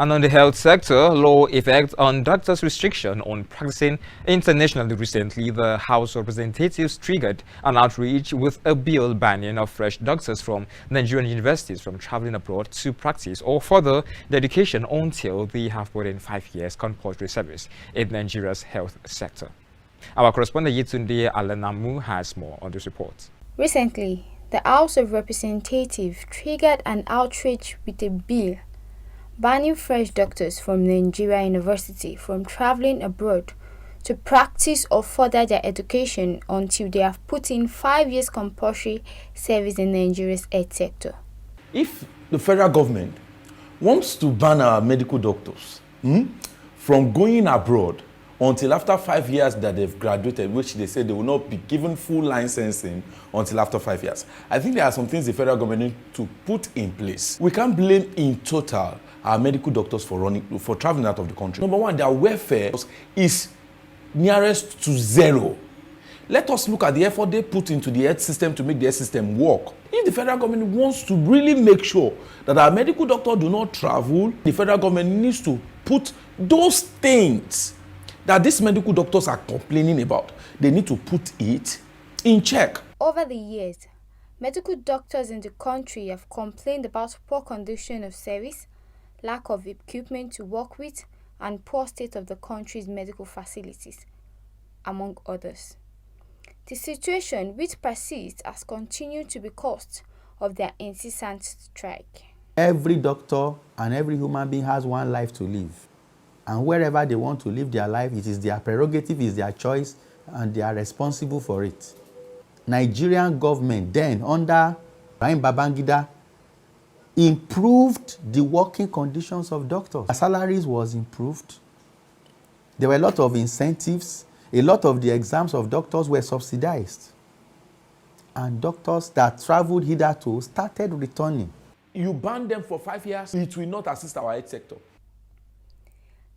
And on the health sector, law effects on doctors' restriction on practicing internationally. Recently, the House of Representatives triggered an outreach with a bill banning of fresh doctors from Nigerian universities from traveling abroad to practice or further their education until they have more than 5 years compulsory service in Nigeria's health sector. Our correspondent Yetunde Alenamu has more on this report. Recently, the House of Representatives triggered an outreach with a bill banning fresh doctors from Nigeria University from traveling abroad to practice or further their education until they have put in 5 years compulsory service in Nigeria's health sector. If the federal government wants to ban our medical doctors from going abroad until after 5 years that they've graduated, which they say they will not be given full licensing until after 5 years, I think there are some things the federal government needs to put in place. We can't blame in total our medical doctors for traveling out of the country. Number one, their welfare is nearest to zero. Let us look at the effort they put into the health system to make the health system work. If the federal government wants to really make sure that our medical doctors do not travel, the federal government needs to put those things that these medical doctors are complaining about, they need to put it in check. Over the years, medical doctors in the country have complained about poor condition of service, lack of equipment to work with, and poor state of the country's medical facilities, among others. The situation, which persists, has continued to be caused of their incessant strike. Every doctor and every human being has one life to live. And wherever they want to live their life, it is their prerogative, it is their choice, and they are responsible for it. Nigerian government then, under Ibrahim Babangida, improved the working conditions of doctors. Their salaries was improved. There were a lot of incentives. A lot of the exams of doctors were subsidized. And doctors that traveled hitherto started returning. You ban them for 5 years, it will not assist our health sector.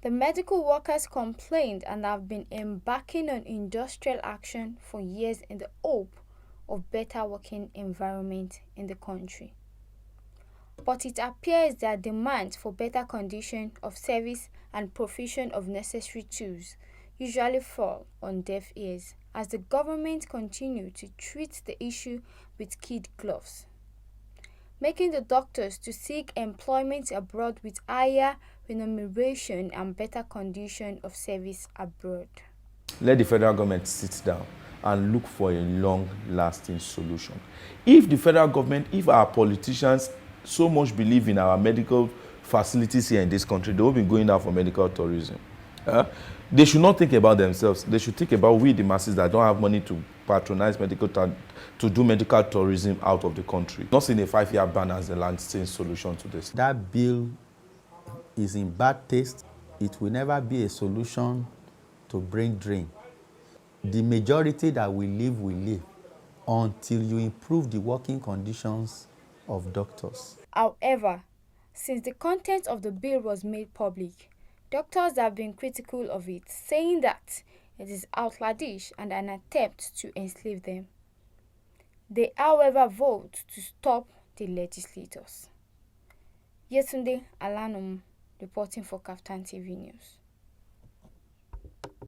The medical workers complained and have been embarking on industrial action for years in the hope of better working environment in the country. But it appears their demands for better condition of service and provision of necessary tools usually fall on deaf ears as the government continue to treat the issue with kid gloves, making the doctors to seek employment abroad with higher remuneration and better condition of service abroad. Let the federal government sit down and look for a long-lasting solution. If the federal government, if our politicians so much believe in our medical facilities here in this country, they will be going out for medical tourism. They should not think about themselves. They should think about we, the masses that don't have money to patronize to do medical tourism out of the country. Not seeing a 5-year ban as a lasting solution to this. That bill is in bad taste. It will never be a solution to brain drain. The majority that will live until you improve the working conditions of doctors. However, since the content of the bill was made public, doctors have been critical of it, saying that it is outlandish and an attempt to enslave them. They, however, vote to stop the legislators. Yetunde Alenamu, reporting for KAFTAN TV News.